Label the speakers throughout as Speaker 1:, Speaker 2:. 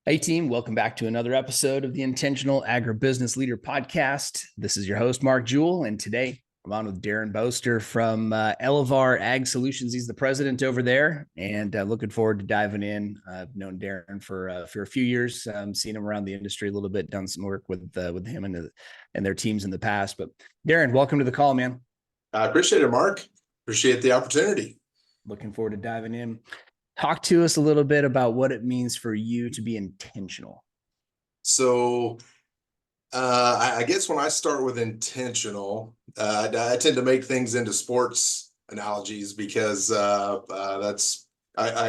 Speaker 1: Hey, team, welcome back to another episode of the Intentional Agribusiness Leader Podcast. This is your host, Mark Jewell, and today I'm on with Darrin Boster from Elevar Agri-Solutions. He's the president over there, and looking forward to diving in. I've known Darrin for a few years, seen him around the industry a little bit, done some work with him and their teams in the past. But Darrin, welcome to the call, man.
Speaker 2: I appreciate it, Mark. Appreciate the opportunity.
Speaker 1: Looking forward to diving in. Talk to us a little bit about what it means for you to be intentional.
Speaker 2: So I guess when I start with intentional, I tend to make things into sports analogies because I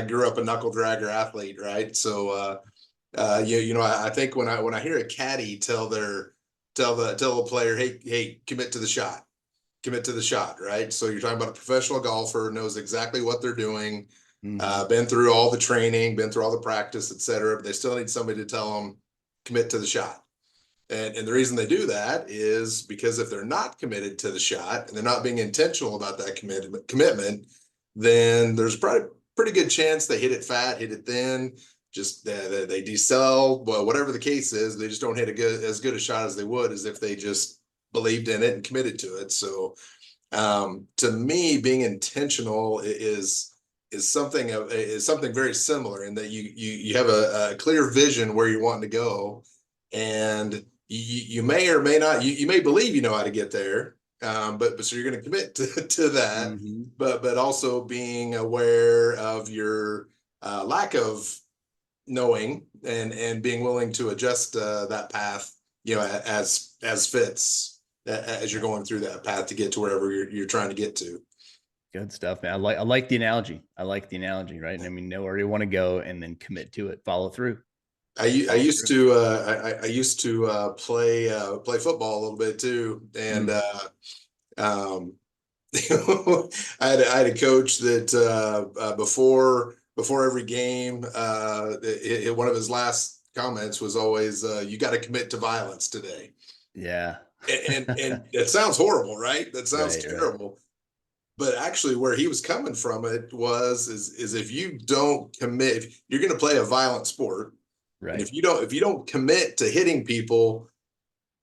Speaker 2: grew up a knuckle dragger athlete, right? So I think when I hear a caddy tell the player, hey, commit to the shot, right? So you're talking about a professional golfer, knows exactly what they're doing. Been through all the training, been through all the practice, etc. But they still need somebody to tell them commit to the shot. And the reason they do that is because if they're not committed to the shot and they're not being intentional about that commitment, then there's probably a pretty good chance they hit it fat, hit it thin, just they decel. Well, whatever the case is, they just don't hit as good a shot as they would as if they just believed in it and committed to it. So to me, being intentional is something very similar in that you have a clear vision where you're wanting to go, and you may or may not, you may believe you know how to get there, but so you're going to commit to that, but also being aware of your lack of knowing and being willing to adjust that path, as fits as you're going through that path to get to wherever you're trying to get to.
Speaker 1: Good stuff, man. I like the analogy. Right? And I mean, know where you want to go and then commit to it, follow through.
Speaker 2: I used to play football a little bit too, and I had a coach that before every game, one of his last comments was always, "You got to commit to violence today."
Speaker 1: Yeah,
Speaker 2: and it sounds horrible, right? That sounds terrible. Right. But actually, where he was coming from is if you don't commit, if you're going to play a violent sport, right? And if you don't commit to hitting people,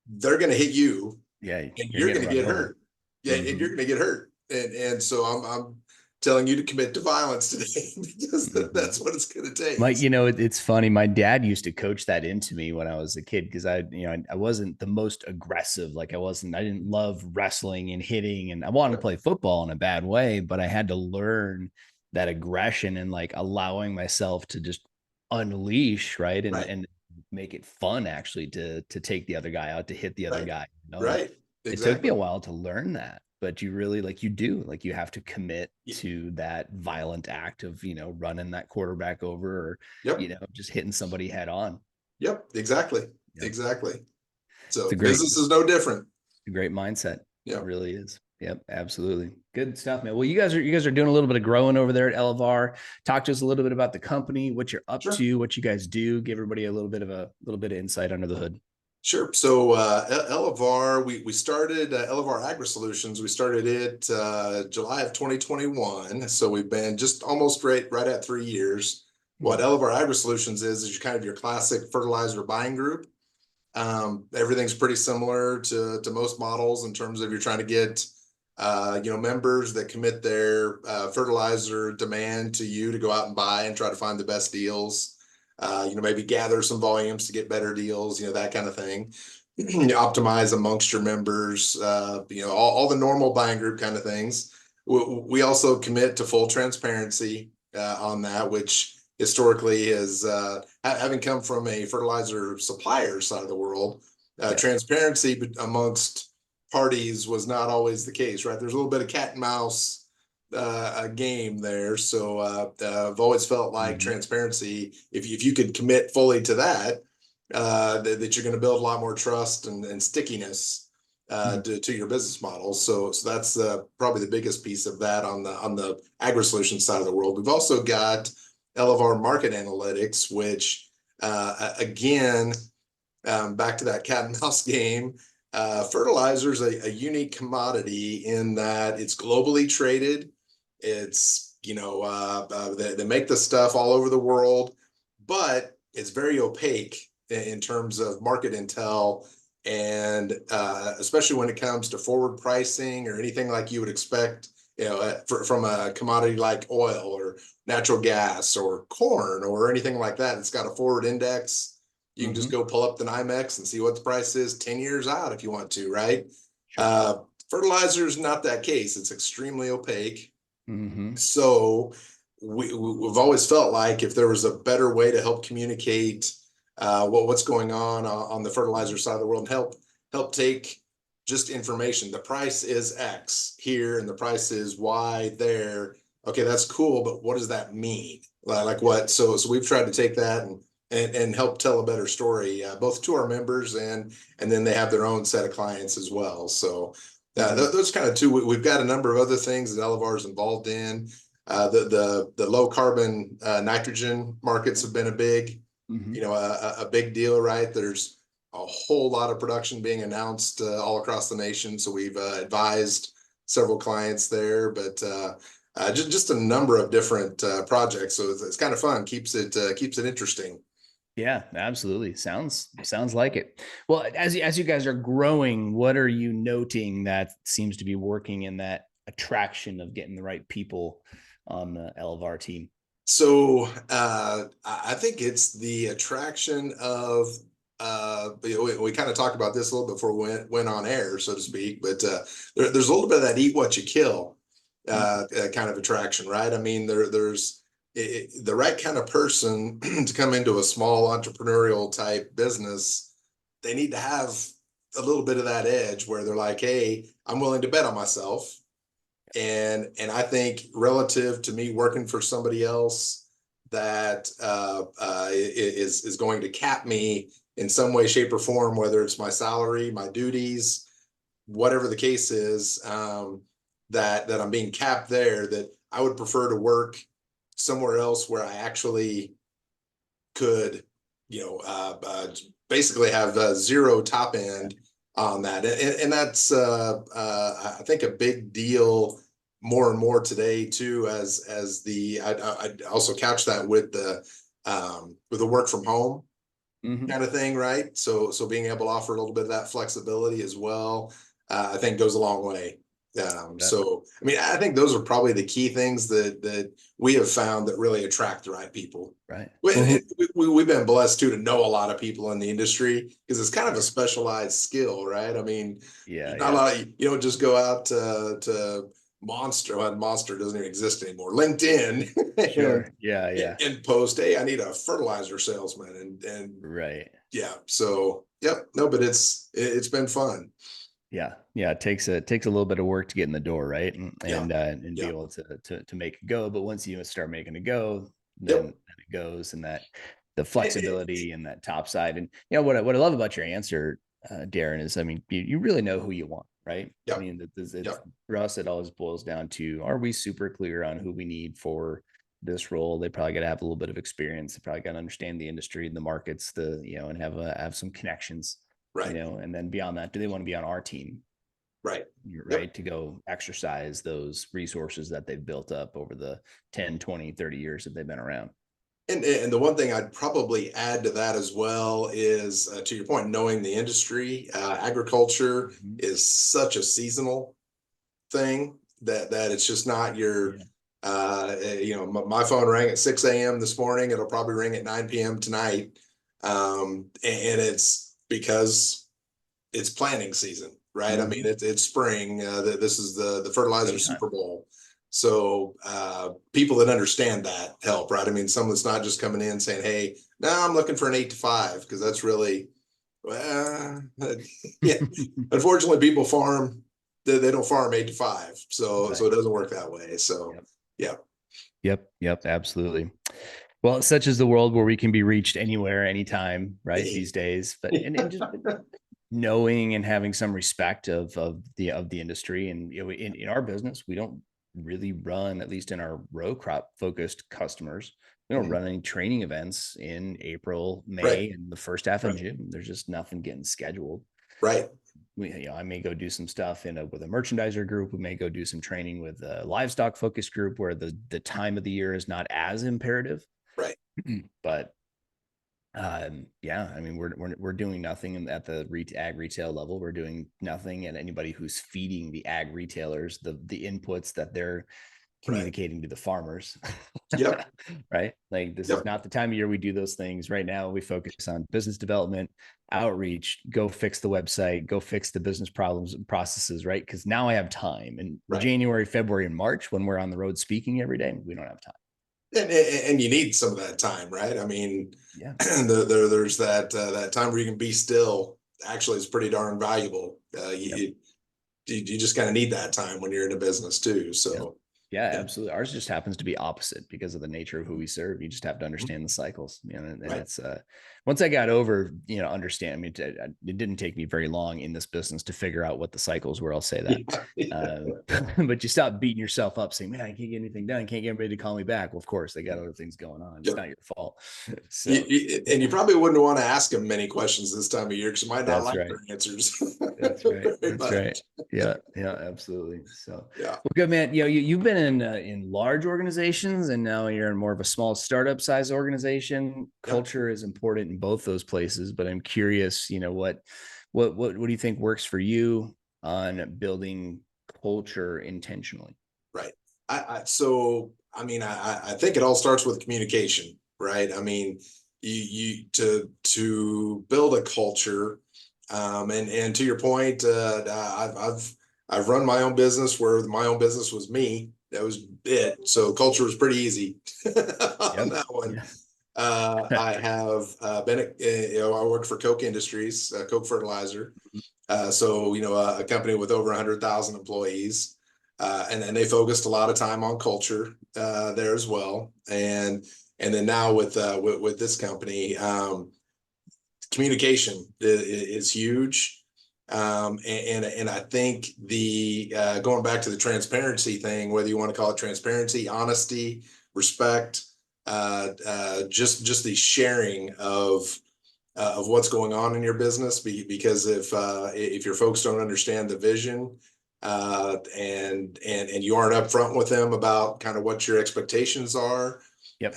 Speaker 2: they're going to hit you.
Speaker 1: Yeah,
Speaker 2: and you're going to get hurt. Yeah, and you're going to get hurt. And so I'm telling you to commit to violence today because that's what it's going to take.
Speaker 1: Mike, it's funny. My dad used to coach that into me when I was a kid because I wasn't the most aggressive. I didn't love wrestling and hitting, and I wanted to play football in a bad way, but I had to learn that aggression and allowing myself to just unleash, right? And make it fun actually to take the other guy out, to hit the other guy.
Speaker 2: Right.
Speaker 1: Exactly. It took me a while to learn that. But you really you have to commit to that violent act of, running that quarterback over or, just hitting somebody head on.
Speaker 2: Yep, exactly. Yep. Exactly. So business is no different.
Speaker 1: A great mindset. Yeah, it really is. Yep, absolutely. Good stuff, man. Well, you guys are doing a little bit of growing over there at Elevar. Talk to us a little bit about the company, what you're up to, what you guys do. Give everybody a little bit of insight under the hood.
Speaker 2: Sure. So Elevar, we started Elevar Agri-Solutions. We started it July of 2021. So we've been just almost right at 3 years. What Elevar Agri-Solutions is your classic fertilizer buying group. Everything's pretty similar to most models in terms of you're trying to get members that commit their fertilizer demand to you to go out and buy and try to find the best deals. Maybe gather some volumes to get better deals, that kind of thing. Optimize amongst your members, all the normal buying group kind of things. We also commit to full transparency on that, which historically is having come from a fertilizer supplier side of the world. Transparency amongst parties was not always the case, right? There's a little bit of cat and mouse a game there. So I've always felt like transparency, if you could commit fully to that, that you're going to build a lot more trust and stickiness to your business model. So that's probably the biggest piece of that on the agri-solution side of the world. We've also got Elevar Market Analytics, which again, back to that cat and mouse game. Fertilizer is a unique commodity in that it's globally traded. It's, they make the stuff all over the world, but it's very opaque in terms of market intel, and especially when it comes to forward pricing or anything like you would expect, from a commodity like oil or natural gas or corn or anything like that. It's got a forward index. You can just go pull up the NYMEX and see what the price is 10 years out if you want to, right?
Speaker 1: Sure.
Speaker 2: Fertilizer is not that case. It's extremely opaque.
Speaker 1: Mm-hmm.
Speaker 2: So we've always felt like if there was a better way to help communicate what's going on the fertilizer side of the world, and help take just information. The price is X here and the price is Y there. Okay, that's cool, but what does that mean? Like what? So we've tried to take that and help tell a better story, both to our members and then they have their own set of clients as well. So those kind of two. We've got a number of other things that Elevar is involved in. The low carbon nitrogen markets have been a big, a big deal, right? There's a whole lot of production being announced all across the nation. So we've advised several clients there, but just a number of different projects. So it's kind of fun. Keeps it interesting.
Speaker 1: Yeah, absolutely. Sounds like it. Well, as you guys are growing, what are you noting that seems to be working in that attraction of getting the right people on the Elevar team?
Speaker 2: So I think it's the attraction of we kind of talked about this a little before we went on air, so to speak, but there's a little bit of that eat what you kill kind of attraction, right? I mean, there's the right kind of person to come into a small entrepreneurial type business. They need to have a little bit of that edge where they're like, hey, I'm willing to bet on myself. And I think relative to me working for somebody else that is going to cap me in some way, shape, or form, whether it's my salary, my duties, whatever the case is, that I'm being capped there, that I would prefer to work somewhere else where I actually could, basically have zero top end on that. And that's, I think, a big deal more and more today too, as I also couch that with the work from home kind of thing, right? So being able to offer a little bit of that flexibility as well, I think goes a long way. So, I mean, I think those are probably the key things that we have found that really attract the right people.
Speaker 1: Right.
Speaker 2: We've been blessed too to know a lot of people in the industry because it's kind of a specialized skill, right? I mean, not a lot of, you don't just go out to Monster. Well, Monster doesn't even exist anymore. LinkedIn.
Speaker 1: Sure. Yeah.
Speaker 2: And post, hey, I need a fertilizer salesman, and
Speaker 1: Right.
Speaker 2: yeah. So yep. No, but it's been fun.
Speaker 1: Yeah. It takes a little bit of work to get in the door, right? And be able to make it go. But once you start making it go, then it goes, and that the flexibility and that top side. And what I love about your answer, Darrin, is, I mean, you really know who you want, right? I mean, for us, it always boils down to, are we super clear on who we need for this role? They probably got to have a little bit of experience. They probably got to understand the industry and the markets, and have some connections.
Speaker 2: Right.
Speaker 1: And then beyond that, do they want to be on our team?
Speaker 2: Right.
Speaker 1: You're right. To go exercise those resources that they've built up over the 10, 20, 30 years that they've been around.
Speaker 2: And the one thing I'd probably add to that as well is, to your point, knowing the industry. Agriculture is such a seasonal thing that it's just not your, my phone rang at 6 a.m. this morning. It'll probably ring at 9 p.m. tonight. And it's because it's planting season, right? I mean, it's spring. This is the fertilizer Super Bowl. So people that understand that help, right? I mean, someone that's not just coming in saying, hey, now I'm looking for an 8 to 5, because that's really, unfortunately, people farm, they don't farm 8 to 5. So it doesn't work that way. So
Speaker 1: Yep, absolutely. Well, such is the world where we can be reached anywhere, anytime, right? These days, but and just knowing and having some respect of the industry. And in our business, we don't really run, at least in our row crop focused customers, we don't run any training events in April, May, and the first half of June. There's just nothing getting scheduled.
Speaker 2: Right.
Speaker 1: I may go do some stuff with a merchandiser group. We may go do some training with a livestock focus group where the time of the year is not as imperative.
Speaker 2: Right.
Speaker 1: But Yeah, I mean, we're doing nothing at the ag retail level. We're doing nothing, and anybody who's feeding the ag retailers the inputs that they're
Speaker 2: Right.
Speaker 1: communicating to the farmers.
Speaker 2: Yep.
Speaker 1: Right? Like, this is
Speaker 2: Yep.
Speaker 1: not the time of year we do those things. Right now, we focus on business development, outreach, go fix the website, go fix the business problems and processes, right? Because now I have time. In
Speaker 2: Right.
Speaker 1: January, February, and March, when we're on the road speaking every day, we don't have time.
Speaker 2: And you need some of that time, right? I mean,
Speaker 1: Yeah.
Speaker 2: there's that time where you can be still. Actually, it's pretty darn valuable.
Speaker 1: Yep.
Speaker 2: You just kind of need that time when you're in a business too.
Speaker 1: Yeah.
Speaker 2: So
Speaker 1: Yeah,
Speaker 2: yeah,
Speaker 1: absolutely. Ours just happens to be opposite because of the nature of who we serve. You just have to
Speaker 2: mhm,
Speaker 1: understand the cycles, and
Speaker 2: right.
Speaker 1: it's once I got over, understand. I mean, it didn't take me very long in this business to figure out what the cycles were. I'll say that.
Speaker 2: Yeah.
Speaker 1: But you stop beating yourself up saying, man, I can't get anything done. Can't get anybody to call me back. Well, of course, they got other things going on. It's
Speaker 2: Yep.
Speaker 1: not your fault. So
Speaker 2: And you probably wouldn't want to ask them many questions this time of year because you might not
Speaker 1: that's
Speaker 2: like
Speaker 1: right.
Speaker 2: their answers
Speaker 1: That's right.
Speaker 2: very
Speaker 1: That's right.
Speaker 2: much.
Speaker 1: Yeah. Yeah. Absolutely. So,
Speaker 2: Yeah.
Speaker 1: well, good man. You've been in large organizations, and now you're in more of a small startup size organization.
Speaker 2: Yeah.
Speaker 1: Culture is important in both those places, but I'm curious. What do you think works for you on building culture intentionally?
Speaker 2: Right. So I mean, I think it all starts with communication, right? I mean, you to build a culture, and to your point, I've run my own business where my own business was me. That was it. So culture was pretty easy on
Speaker 1: Yep.
Speaker 2: that one.
Speaker 1: Yeah.
Speaker 2: I have I worked for Koch Industries, Koch Fertilizer. So, a company with over 100,000 employees. And they focused a lot of time on culture there as well. And then now with this company, communication is huge. And I think the going back to the transparency thing, whether you want to call it transparency, honesty, respect, just the sharing of what's going on in your business, because if your folks don't understand the vision, and you aren't upfront with them about kind of what your expectations are,
Speaker 1: Yep.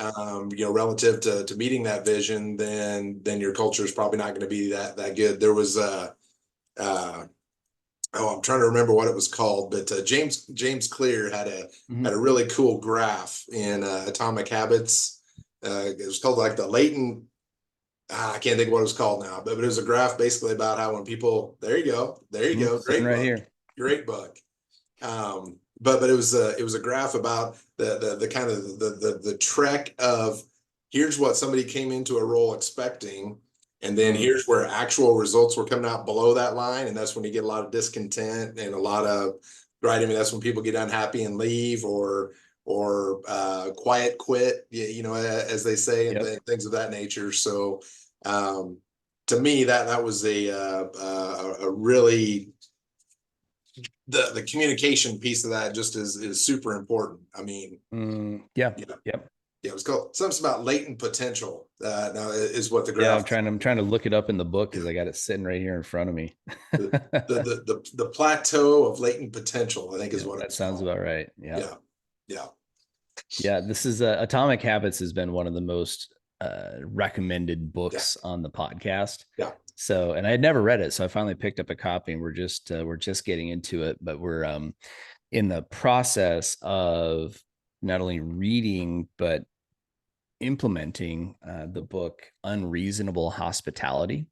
Speaker 2: relative to meeting that vision, then your culture is probably not going to be that good. There was uh, oh, I'm trying to remember what it was called, but James Clear had a
Speaker 1: Mhm.
Speaker 2: really cool graph in Atomic Habits. It was called like the latent, I can't think of what it was called now, but it was a graph basically about how when people, there you go,
Speaker 1: Sitting right here.
Speaker 2: great book. But it was a graph about the kind of the trek of, here's what somebody came into a role expecting, and then
Speaker 1: Mm.
Speaker 2: here's where actual results were coming out below that line, and that's when you get a lot of discontent and a lot of, right. I mean, that's when people get unhappy and leave, or quiet quit, as they say, and
Speaker 1: Yep.
Speaker 2: things of that nature. So um, to me, that was a really, the communication piece of that just is super important. I mean,
Speaker 1: Yeah.
Speaker 2: yeah,
Speaker 1: Yep.
Speaker 2: yeah, it was called something about latent potential. Now is what the
Speaker 1: Yeah.
Speaker 2: graph.
Speaker 1: I'm trying to look it up in the book
Speaker 2: Yeah,
Speaker 1: because I got it sitting right here in front of me.
Speaker 2: the plateau of latent potential, I think, is
Speaker 1: Yeah,
Speaker 2: what it
Speaker 1: that
Speaker 2: was
Speaker 1: sounds
Speaker 2: called.
Speaker 1: about right. Yeah.
Speaker 2: Yeah, yeah,
Speaker 1: Yeah. This is Atomic Habits has been one of the most recommended
Speaker 2: yeah,
Speaker 1: books on the podcast.
Speaker 2: yeah.
Speaker 1: So, and I had never read it, so I finally picked up a copy, and we're just getting into it, but we're in the process of not only reading but implementing the book Unreasonable Hospitality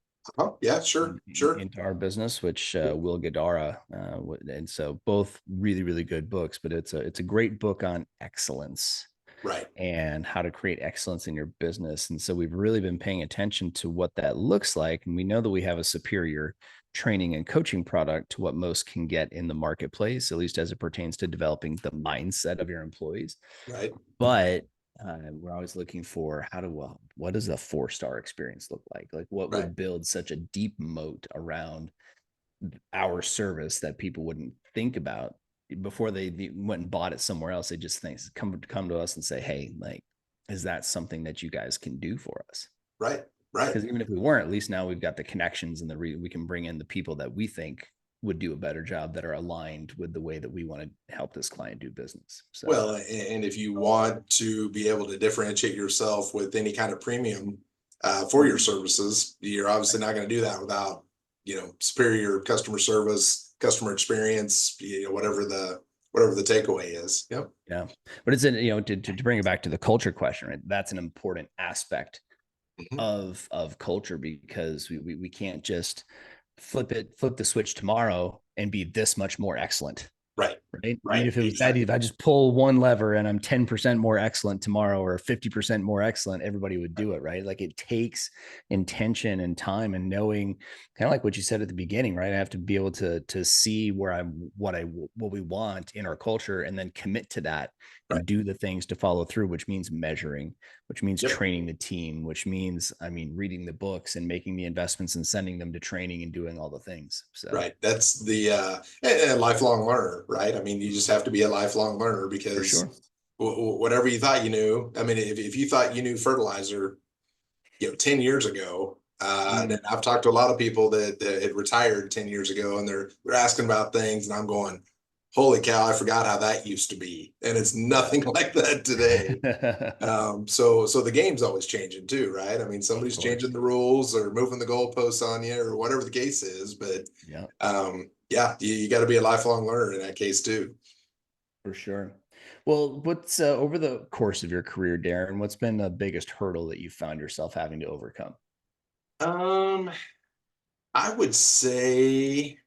Speaker 2: Yeah, sure, sure.
Speaker 1: into our business, which Will Gadara, and so both really really good books. But it's a great book on excellence
Speaker 2: Right,
Speaker 1: and how to create excellence in your business. And so we've really been paying attention to what that looks like, and we know that we have a superior training and coaching product to what most can get in the marketplace, at least as it pertains to developing the mindset of your employees.
Speaker 2: right,
Speaker 1: But we're always looking for what does a 4-star experience look like? Like, what
Speaker 2: right,
Speaker 1: would build such a deep moat around our service that people wouldn't think about before they went and bought it somewhere else? They just think come to us and say, hey, like, is that something that you guys can do for us?
Speaker 2: right, right.
Speaker 1: Because even if we weren't, at least now we've got the connections and we can bring in the people that we think would do a better job, that are aligned with the way that we want to help this client do business. So
Speaker 2: Well, and if you want to be able to differentiate yourself with any kind of premium for your services. You're obviously not going to do that without, superior customer service, customer experience, whatever the takeaway is. Yep.
Speaker 1: Yeah. But it's to bring it back to the culture question, right? That's an important aspect
Speaker 2: Mhm.
Speaker 1: of culture, because we can't just flip the switch tomorrow and be this much more excellent.
Speaker 2: Right.
Speaker 1: Right. Even
Speaker 2: Right.
Speaker 1: if it was that,
Speaker 2: Exactly.
Speaker 1: if I just pull one lever and I'm 10% more excellent tomorrow or 50% more excellent, everybody would do it. Right. Like, it takes intention and time and knowing, kind of like what you said at the beginning, right? I have to be able to see what we want in our culture, and then commit to that
Speaker 2: Right.
Speaker 1: and do the things to follow through, which means measuring, which means
Speaker 2: Yep.
Speaker 1: training the team, which means, reading the books and making the investments and sending them to training and doing all the things. So
Speaker 2: Right. That's the and lifelong learner, right? I mean, you just have to be a lifelong learner
Speaker 1: for
Speaker 2: because
Speaker 1: sure.
Speaker 2: whatever you thought you knew, I mean, if you thought you knew fertilizer, 10 years ago, and I've talked to a lot of people that had retired 10 years ago, and they're asking about things, and I'm going, holy cow, I forgot how that used to be. And it's nothing like that today. So the game's always changing too, right? I mean,
Speaker 1: Of
Speaker 2: somebody's
Speaker 1: course.
Speaker 2: changing the rules or moving the goalposts on you or whatever the case is. But
Speaker 1: Yeah,
Speaker 2: yeah, you got to be a lifelong learner in that case too.
Speaker 1: for sure. Well, what's over the course of your career, Darrin, what's been the biggest hurdle that you found yourself having to overcome?
Speaker 2: Um, I would say,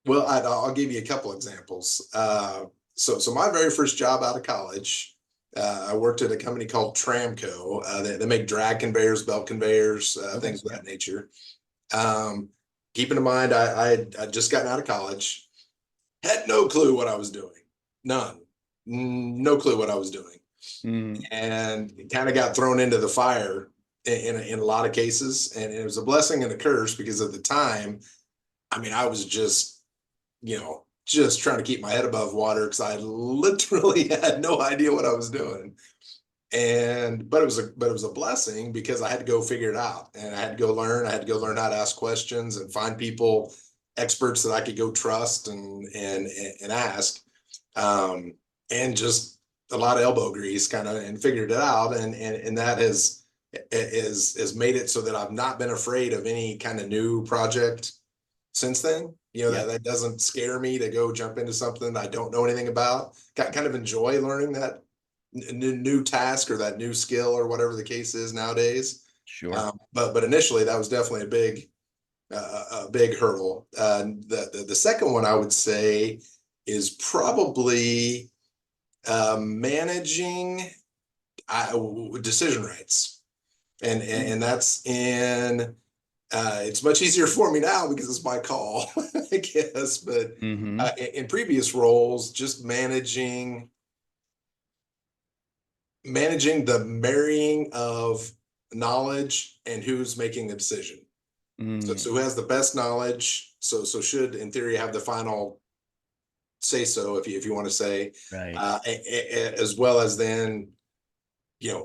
Speaker 2: well, I'll give you a couple examples. So my very first job out of college, I worked at a company called Tramco. They make drag conveyors, belt conveyors,
Speaker 1: Okay.
Speaker 2: things of
Speaker 1: Yeah.
Speaker 2: that nature. Um, Keeping in mind, I'd just gotten out of college, had no clue what I was doing, none, no clue what I was doing,
Speaker 1: Mm,
Speaker 2: and kind of got thrown into the fire in a lot of cases, and it was a blessing and a curse because at the time, I mean, I was just trying to keep my head above water because I literally had no idea what I was doing. But it was a blessing because I had to go figure it out and I had to go learn. I had to go learn how to ask questions and find people, experts that I could go trust and ask. Um, and just a lot of elbow grease kind of and figured it out. And that has made it so that I've not been afraid of any kind of new project since then.
Speaker 1: yeah.
Speaker 2: That doesn't scare me to go jump into something I don't know anything about. Kind of enjoy learning that new task or that new skill or whatever the case is nowadays.
Speaker 1: Sure.
Speaker 2: But initially that was definitely a big hurdle. The second one I would say is probably managing decision rights, and that's in it's much easier for me now because it's my call, I guess. But
Speaker 1: Mm-hmm.
Speaker 2: in previous roles, just managing the marrying of knowledge and who's making the decision. So
Speaker 1: Mm,
Speaker 2: who has the best knowledge? So should in theory have the final say so, if you want to say,
Speaker 1: right.
Speaker 2: as well as then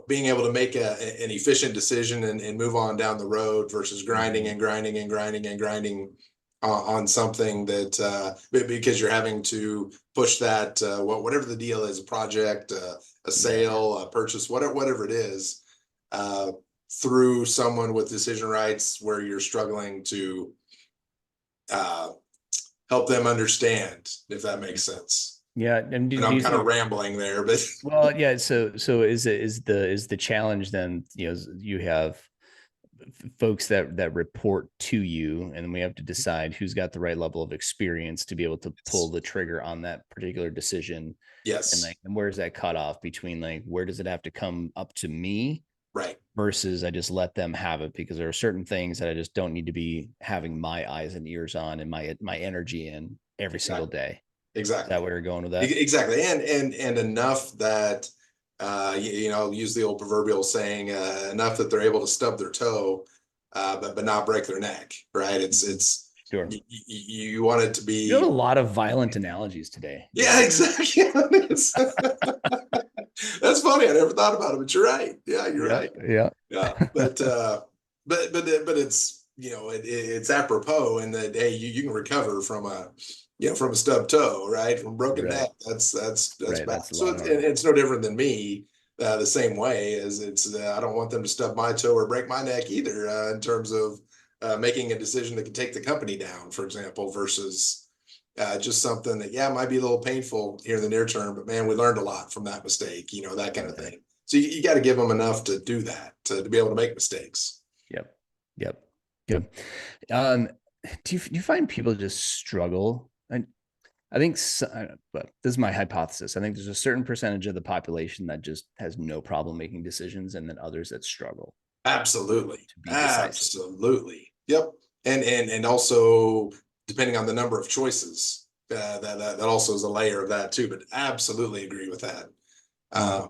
Speaker 2: being able to make an efficient decision and move on down the road versus grinding
Speaker 1: Mm-hmm.
Speaker 2: and grinding and grinding and grinding on something that because you're having to push that whatever the deal is, a project, a
Speaker 1: Yeah.
Speaker 2: sale, a purchase, whatever it is, uh, through someone with decision rights where you're struggling to uh, help them understand, if that makes sense.
Speaker 1: Yeah. And
Speaker 2: And
Speaker 1: do
Speaker 2: I'm
Speaker 1: you
Speaker 2: kind of
Speaker 1: think,
Speaker 2: rambling there, but
Speaker 1: well, yeah. So is the challenge then, you have folks that report to you, and we have to decide who's got the right level of experience to be able to pull the trigger on that particular decision. And
Speaker 2: yes,
Speaker 1: like, and where's that cutoff between, like, where does it have to come up to me
Speaker 2: right.
Speaker 1: versus I just let them have it, because there are certain things that I just don't need to be having my eyes and ears on and my energy in every single
Speaker 2: Exactly.
Speaker 1: day. Is that
Speaker 2: Exactly.
Speaker 1: where you're going with that?
Speaker 2: Exactly. And enough that I'll use the old proverbial saying, enough that they're able to stub their toe, but not break their neck, right? It's
Speaker 1: Sure.
Speaker 2: you want it to
Speaker 1: You have a
Speaker 2: be.
Speaker 1: lot of violent analogies today,
Speaker 2: Yeah,
Speaker 1: Darrin.
Speaker 2: exactly. That's funny. I never thought about it, but you're right. Yeah, you're
Speaker 1: Yeah,
Speaker 2: right.
Speaker 1: yeah.
Speaker 2: Yeah, but it's it's apropos in that hey, you can recover from from a stub toe, right? From broken
Speaker 1: Right,
Speaker 2: neck. That's
Speaker 1: right.
Speaker 2: bad.
Speaker 1: That's a
Speaker 2: So
Speaker 1: lot harder.
Speaker 2: it's no different than me. the same way as I don't want them to stub my toe or break my neck either, in terms of making a decision that could take the company down, for example, versus just something that, yeah, might be a little painful here in the near term, but man, we learned a lot from that mistake, that kind of thing. So you got to give them enough to do that, to be able to make mistakes.
Speaker 1: Yep. Yep. Good. Um, do you find people just struggle? And I think, but this is my hypothesis. I think there's a certain percentage of the population that just has no problem making decisions, and then others that struggle
Speaker 2: Absolutely.
Speaker 1: to be decisive.
Speaker 2: Absolutely. Yep. And also depending on the number of choices, that also is a layer of that too, but absolutely agree with that.
Speaker 1: Mhm.
Speaker 2: Um,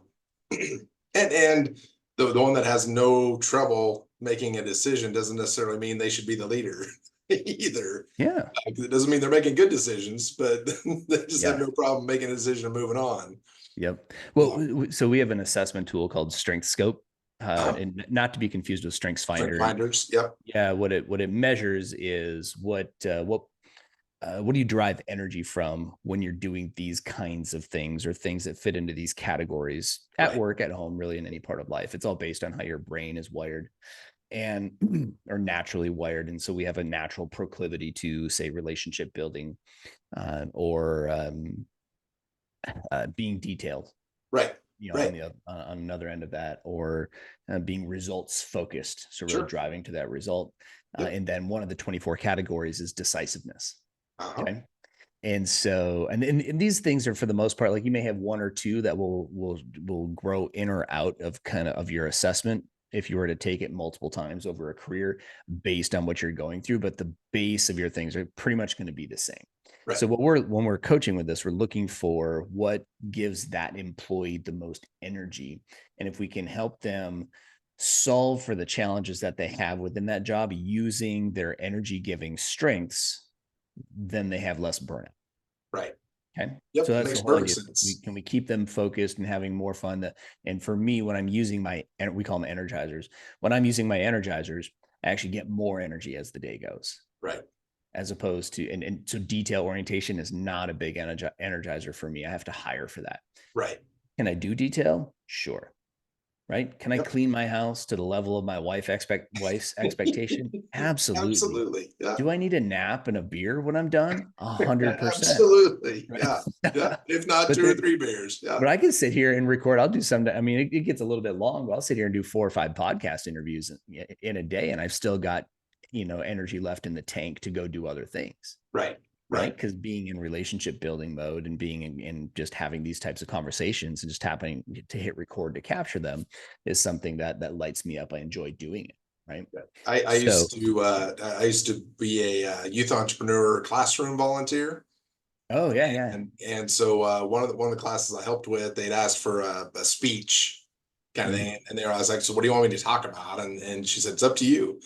Speaker 2: and the one that has no trouble making a decision doesn't necessarily mean they should be the leader either.
Speaker 1: Yeah.
Speaker 2: It doesn't mean they're making good decisions, but they just have
Speaker 1: Yeah.
Speaker 2: no problem making a decision and moving on.
Speaker 1: Yep. Well, so we have an assessment tool called Strength Scope,
Speaker 2: Uh,
Speaker 1: and not to be confused with Strengths
Speaker 2: Strength
Speaker 1: Finder. And
Speaker 2: finders. Yep.
Speaker 1: yeah, what it measures is what do you derive energy from when you're doing these kinds of things, or things that fit into these categories at
Speaker 2: Right.
Speaker 1: work, at home, really in any part of life. It's all based on how your brain is wired and or naturally wired. And so we have a natural proclivity to, say, relationship building, or being detailed,
Speaker 2: Right.
Speaker 1: on
Speaker 2: Right.
Speaker 1: the on another end of that, or being results focused, so really
Speaker 2: Sure.
Speaker 1: driving to that result.
Speaker 2: Yep.
Speaker 1: And then one of the 24 categories is decisiveness.
Speaker 2: Uh-huh.
Speaker 1: Okay. And so, and these things are, for the most part, like, you may have one or two that will grow in or out of kind of your assessment if you were to take it multiple times over a career, based on what you're going through. But the base of your things are pretty much going to be the same.
Speaker 2: Right.
Speaker 1: So when we're coaching with this, we're looking for what gives that employee the most energy. And if we can help them solve for the challenges that they have within that job using their energy giving strengths, then they have less burnout.
Speaker 2: Right.
Speaker 1: Okay. So
Speaker 2: Yep.
Speaker 1: that's the
Speaker 2: Makes
Speaker 1: whole
Speaker 2: perfect
Speaker 1: idea.
Speaker 2: sense.
Speaker 1: Can we keep them focused and having more fun? And for me, when I'm using we call them energizers, when I'm using my energizers, I actually get more energy as the day goes,
Speaker 2: Right.
Speaker 1: as opposed to, and so detail orientation is not a big energizer for me. I have to hire for that.
Speaker 2: Right.
Speaker 1: Can I do detail? Sure. Right. Can I
Speaker 2: Yep.
Speaker 1: clean my house to the level of my wife's expectation? Absolutely.
Speaker 2: Absolutely. Yeah.
Speaker 1: Do I need a nap and a beer when I'm done? 100%.
Speaker 2: Absolutely.
Speaker 1: Right.
Speaker 2: Yeah. Yeah. If not
Speaker 1: but
Speaker 2: two or
Speaker 1: there,
Speaker 2: three beers. Yeah.
Speaker 1: but I can sit here and record. I'll do some. I mean, it gets a little bit long, but I'll sit here and do 4 or 5 podcast interviews in a day, and I've still got energy left in the tank to go do other things.
Speaker 2: Right.
Speaker 1: Right?
Speaker 2: Right.
Speaker 1: Because being in relationship building mode, and being in just having these types of conversations, and just happening to hit record to capture them, is something that lights me up. I enjoy doing it. Right.
Speaker 2: I
Speaker 1: So,
Speaker 2: used to be a youth entrepreneur classroom volunteer.
Speaker 1: oh yeah, yeah.
Speaker 2: And so one of the classes I helped with, they'd asked for a speech kind of
Speaker 1: Mhm.
Speaker 2: thing. And I was like, so what do you want me to talk about? And she said, it's up to you.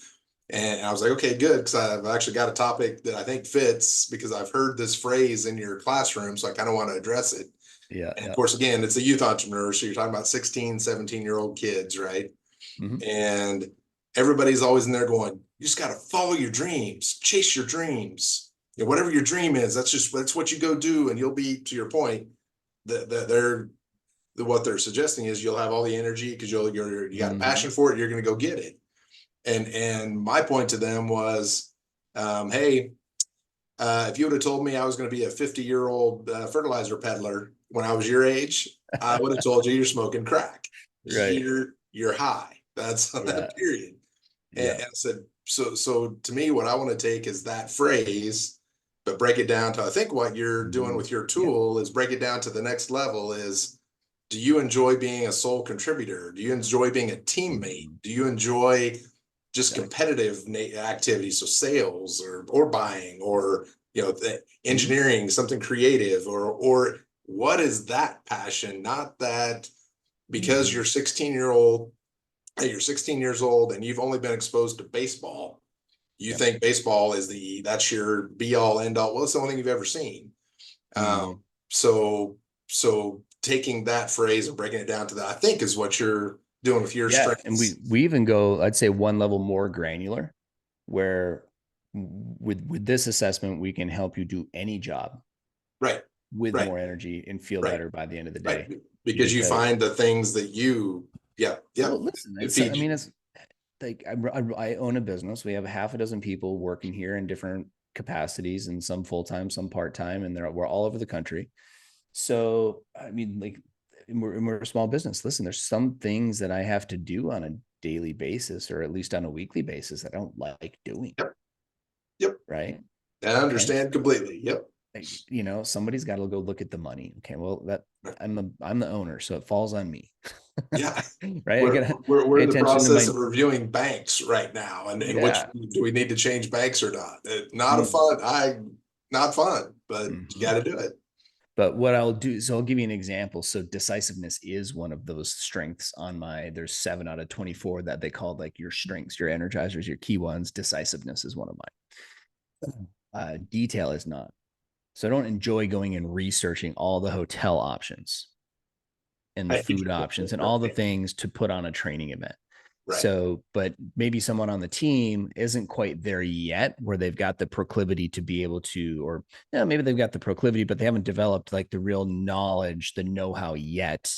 Speaker 2: And I was like, okay, good. Because I've actually got a topic that I think fits, because I've heard this phrase in your classroom. So I kind of want to address it.
Speaker 1: Yeah,
Speaker 2: And of
Speaker 1: yeah.
Speaker 2: course, again, it's a youth entrepreneur. So you're talking about 16, 17-year-old kids, right?
Speaker 1: Mhm.
Speaker 2: And everybody's always in there going, you just got to follow your dreams, chase your dreams. Whatever your dream is, that's what you go do. And you'll be, to your point, what they're suggesting is you'll have all the energy because you got a
Speaker 1: Mhm.
Speaker 2: passion for it. You're going to go get it. And my point to them was, hey, if you would have told me I was going to be a 50-year-old fertilizer peddler when I was your age, I would have told you you're smoking crack.
Speaker 1: Right.
Speaker 2: You're high. That's
Speaker 1: Yeah.
Speaker 2: that period.
Speaker 1: Yeah.
Speaker 2: And I said, so to me, what I want to take is that phrase, but break it down to, I think what you're doing
Speaker 1: Mhm.
Speaker 2: with your
Speaker 1: Yeah.
Speaker 2: tool is break it down to the next level is, do you enjoy being a sole contributor? Do you enjoy being a teammate?
Speaker 1: Mhm.
Speaker 2: Do you enjoy just
Speaker 1: Exactly.
Speaker 2: competitive activities, so sales or buying, or
Speaker 1: Mhm.
Speaker 2: engineering, something creative, or what is that passion? Not that because
Speaker 1: Mhm.
Speaker 2: you're 16 years old and you've only been exposed to baseball, you
Speaker 1: Yep.
Speaker 2: think baseball is that's your be all end all. Well, it's the only thing you've ever seen.
Speaker 1: Mhm.
Speaker 2: So taking that phrase and breaking it down to that, I think, is what you're doing with your
Speaker 1: Yeah, and we
Speaker 2: strengths.
Speaker 1: we even go, I'd say, one level more granular, where with this assessment, we can help you do any job
Speaker 2: Right,
Speaker 1: with
Speaker 2: right,
Speaker 1: more energy and feel
Speaker 2: right,
Speaker 1: better by the end of the
Speaker 2: right.
Speaker 1: day.
Speaker 2: because you find the things that
Speaker 1: well, listen,
Speaker 2: it
Speaker 1: I
Speaker 2: feeds
Speaker 1: mean,
Speaker 2: you.
Speaker 1: it's like I own a business. We have a half a dozen people working here in different capacities, and some full-time, some part-time, and we're all over the country. So, I mean, like, we're a small business. Listen, there's some things that I have to do on a daily basis, or at least on a weekly basis, I don't like doing.
Speaker 2: Yep. Yep.
Speaker 1: Right.
Speaker 2: I
Speaker 1: Okay.
Speaker 2: understand completely. Yep.
Speaker 1: Somebody's got to go look at the money. Okay. Well, I'm the owner, so it falls on me.
Speaker 2: Yeah.
Speaker 1: Right. I
Speaker 2: We're,
Speaker 1: gotta
Speaker 2: we're
Speaker 1: pay
Speaker 2: in the
Speaker 1: attention to
Speaker 2: process
Speaker 1: my,
Speaker 2: of reviewing banks right now, and which
Speaker 1: yeah.
Speaker 2: do we need to change banks or not? Not a
Speaker 1: Mm.
Speaker 2: fun. Not fun, but you
Speaker 1: Mhm.
Speaker 2: got to do it.
Speaker 1: But what I'll do, so I'll give you an example. So decisiveness is one of those strengths on there's 7 out of 24 that they called like your strengths, your energizers, your key ones. Decisiveness is one of mine. Detail is not. So I don't enjoy going and researching all the hotel options and the food options and all the things to put on a training event.
Speaker 2: Right.
Speaker 1: So, but maybe someone on the team isn't quite there yet where they've got the proclivity to be able to, or maybe they've got the proclivity, but they haven't developed like the real knowledge, the know-how yet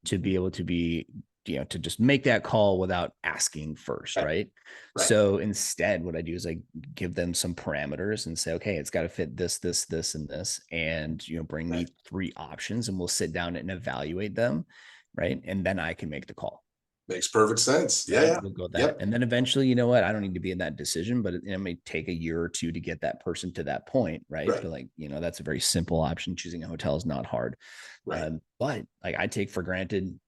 Speaker 1: to be able to be, to just make that call without asking first.
Speaker 2: Right.
Speaker 1: Right.
Speaker 2: Right.
Speaker 1: So instead, what I do is I give them some parameters and say, okay, it's got to fit this, this, this, and this, and, bring me 3 options and we'll sit down and evaluate them. Right. And then I can make the call.
Speaker 2: Makes perfect sense. Yeah.
Speaker 1: Right.
Speaker 2: Yeah.
Speaker 1: We'll go that.
Speaker 2: Yep.
Speaker 1: And then eventually, you know what? I don't need to be in that decision, but it may take a year or two to get that person to that point. Right.
Speaker 2: Right.
Speaker 1: But like, that's a very simple option. Choosing a hotel is not hard.
Speaker 2: Right.
Speaker 1: But like I take for granted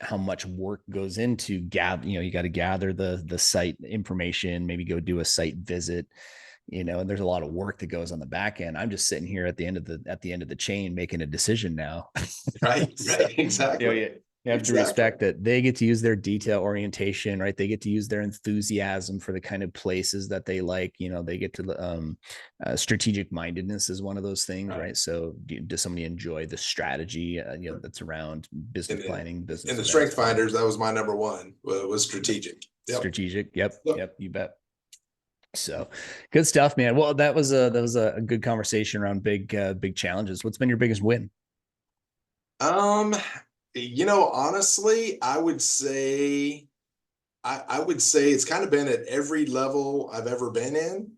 Speaker 1: how much work goes into gather, you got to gather the site information, maybe go do a site visit, and there's a lot of work that goes on the back end. I'm just sitting here at the end of the chain making a decision now.
Speaker 2: Right.
Speaker 1: So,
Speaker 2: Right. Exactly.
Speaker 1: you have to respect that they get to use their detail orientation, right? They get to use their enthusiasm for the kind of places that they like. They get to strategic mindedness is one of those things, right? So, does somebody enjoy the strategy, that's around business planning, business
Speaker 2: In the
Speaker 1: events,
Speaker 2: strength finders, that was my number one. Was strategic. Yep.
Speaker 1: strategic. Yep,
Speaker 2: Yep.
Speaker 1: yep, you bet. So, good stuff, man. Well, that was a good conversation around big challenges. What's been your biggest win?
Speaker 2: Honestly, I would say it's kind of been at every level I've ever been in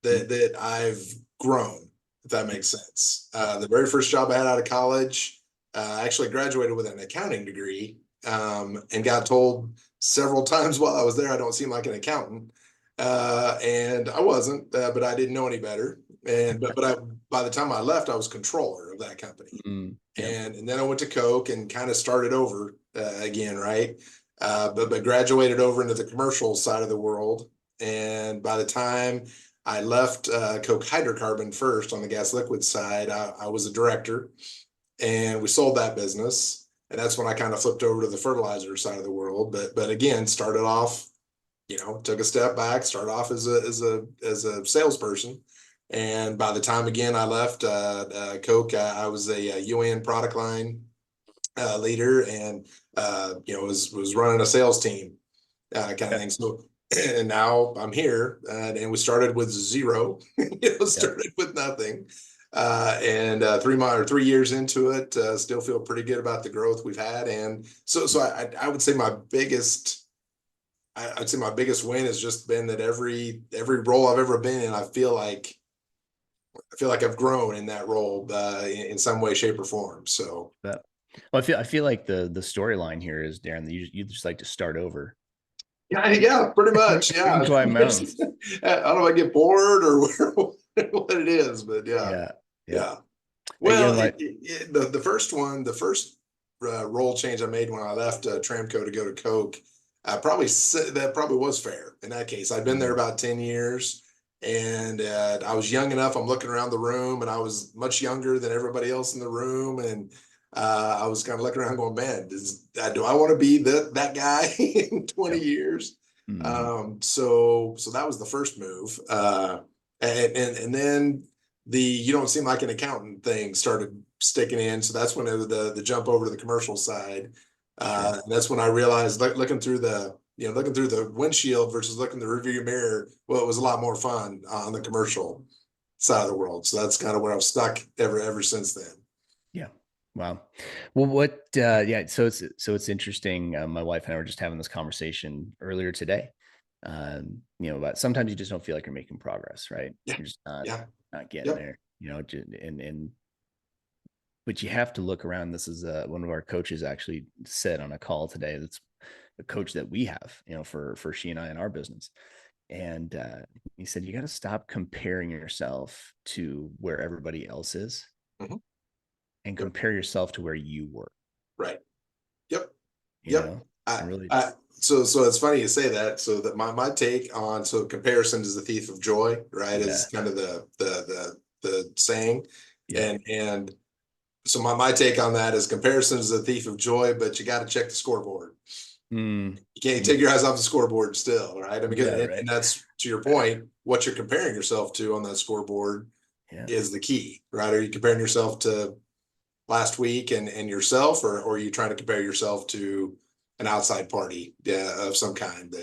Speaker 2: that I've grown, if that makes sense. The very first job I had out of college, I actually graduated with an accounting degree, and got told several times while I was there I don't seem like an accountant, and I wasn't, but I didn't know any better. And by the time I left, I was controller of that company.
Speaker 1: Yep.
Speaker 2: And then I went to Koch and kind of started over again, right? But graduated over into the commercial side of the world. And by the time I left Koch Hydrocarbon first on the gas liquid side, I was a director, and we sold that business. And that's when I kind of flipped over to the fertilizer side of the world. But again, started off, took a step back, started off as a salesperson. And by the time again I left Coke, I was a UN product line leader, and was running a sales team kind of thing. So, and now I'm here, and we started with zero, started with nothing. And 3 years into it, still feel pretty good about the growth we've had. And so I would say I'd say my biggest win has just been that every role I've ever been in, I feel like I've grown in that role in some way, shape, or form. So,
Speaker 1: Well, I feel like the storyline here is, Darrin, that you just like to start over.
Speaker 2: yeah, pretty much. Yeah.
Speaker 1: You can climb mountains.
Speaker 2: I don't know if I get bored or what it is, but yeah.
Speaker 1: Yeah.
Speaker 2: Yeah.
Speaker 1: Hey,
Speaker 2: Well, the first role change I made when I left Tramco to go to Coke, that probably was fair in that case. I'd been there about 10 years, and I was young enough. I'm looking around the room, and I was much younger than everybody else in the room. And I was kind of looking around going, man, do I want to be that guy in 20 years? So that was the first move. And then you don't seem like an accountant thing started sticking in. So that's when the jump over to the commercial side. And that's when I realized, looking through the windshield versus looking the rearview mirror, well, it was a lot more fun on the commercial side of the world. So that's kind of where I've stuck ever since then.
Speaker 1: Yeah. Wow. Well, yeah, so it's interesting. My wife and I were just having this conversation earlier today. About sometimes you just don't feel like you're making progress, right?
Speaker 2: Yeah.
Speaker 1: You're just not
Speaker 2: Yeah.
Speaker 1: not getting
Speaker 2: Yep.
Speaker 1: there, and but you have to look around. This is one of our coaches actually said on a call today. That's a coach that we have, for she and I in our business. And he said, you got to stop comparing yourself to where everybody else is
Speaker 2: Mhm.
Speaker 1: and
Speaker 2: Yep.
Speaker 1: compare yourself to where you were,
Speaker 2: Right. Yep.
Speaker 1: you
Speaker 2: Yep.
Speaker 1: know,
Speaker 2: I,
Speaker 1: and really,
Speaker 2: so it's funny you say that. So that my take on, so comparison is the thief of joy, right?
Speaker 1: yeah,
Speaker 2: Is kind of the saying.
Speaker 1: yeah,
Speaker 2: And so my take on that is comparison is the thief of joy, but you got to check the scoreboard.
Speaker 1: mm,
Speaker 2: You can't
Speaker 1: mm,
Speaker 2: take your eyes off the scoreboard still, right? I mean,
Speaker 1: yeah,
Speaker 2: and
Speaker 1: right,
Speaker 2: that's to your point, what you're comparing yourself to on that scoreboard
Speaker 1: yeah,
Speaker 2: is the key, right? Are you comparing yourself to last week and yourself, or are you trying to compare yourself to an outside party, of some kind?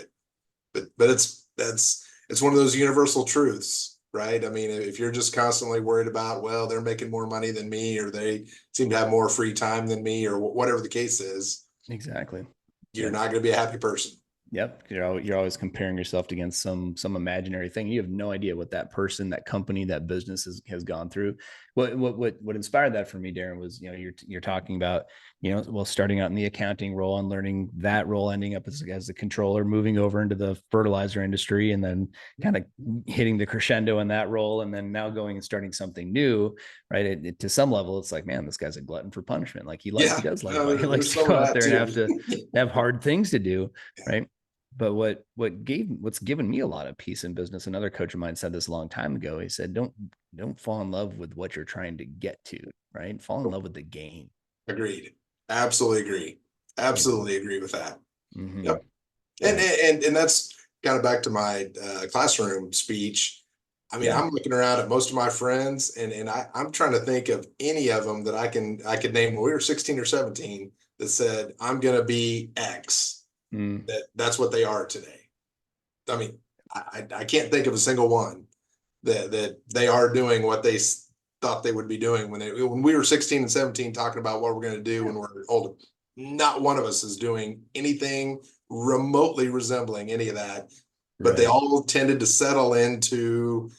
Speaker 2: But it's one of those universal truths, right? I mean, if you're just constantly worried about, well, they're making more money than me, or they seem to have more free time than me, or whatever the case is,
Speaker 1: exactly,
Speaker 2: you're
Speaker 1: yep.
Speaker 2: not going to be a happy person.
Speaker 1: Yep. You're always comparing yourself against some imaginary thing. You have no idea what that person, that company, that business has gone through. What inspired that for me, Darrin, was, you're talking about, well, starting out in the accounting role and learning that role, ending up as a controller, moving over into the fertilizer industry, and then kind of hitting the crescendo in that role, and then now going and starting something new, right? To some level, it's like, man, this guy's a glutton for punishment. Like he
Speaker 2: Yeah,
Speaker 1: does like he likes
Speaker 2: there's
Speaker 1: to
Speaker 2: some
Speaker 1: go
Speaker 2: of
Speaker 1: out
Speaker 2: that
Speaker 1: there and
Speaker 2: too.
Speaker 1: have hard things to do, right? But what's given me a lot of peace in business, another coach of mine said this a long time ago. He said, don't fall in love with what you're trying to get to, right? Fall in love with the game.
Speaker 2: Agreed. Absolutely agree.
Speaker 1: You know.
Speaker 2: Absolutely agree with that.
Speaker 1: Mm-hmm.
Speaker 2: Yep. And
Speaker 1: Yeah.
Speaker 2: and that's kind of back to my classroom speech. I mean,
Speaker 1: Yeah.
Speaker 2: I'm looking around at most of my friends, and I'm trying to think of any of them that I could name when we were 16 or 17 that said, I'm going to be X.
Speaker 1: Mm,
Speaker 2: That's what they are today. I mean, I can't think of a single one that they are doing what they thought they would be doing when we were 16 and 17 talking about what we're going to do
Speaker 1: yeah.
Speaker 2: when we're older. Not one of us is doing anything remotely resembling any of that, but they
Speaker 1: Right.
Speaker 2: all tended to settle into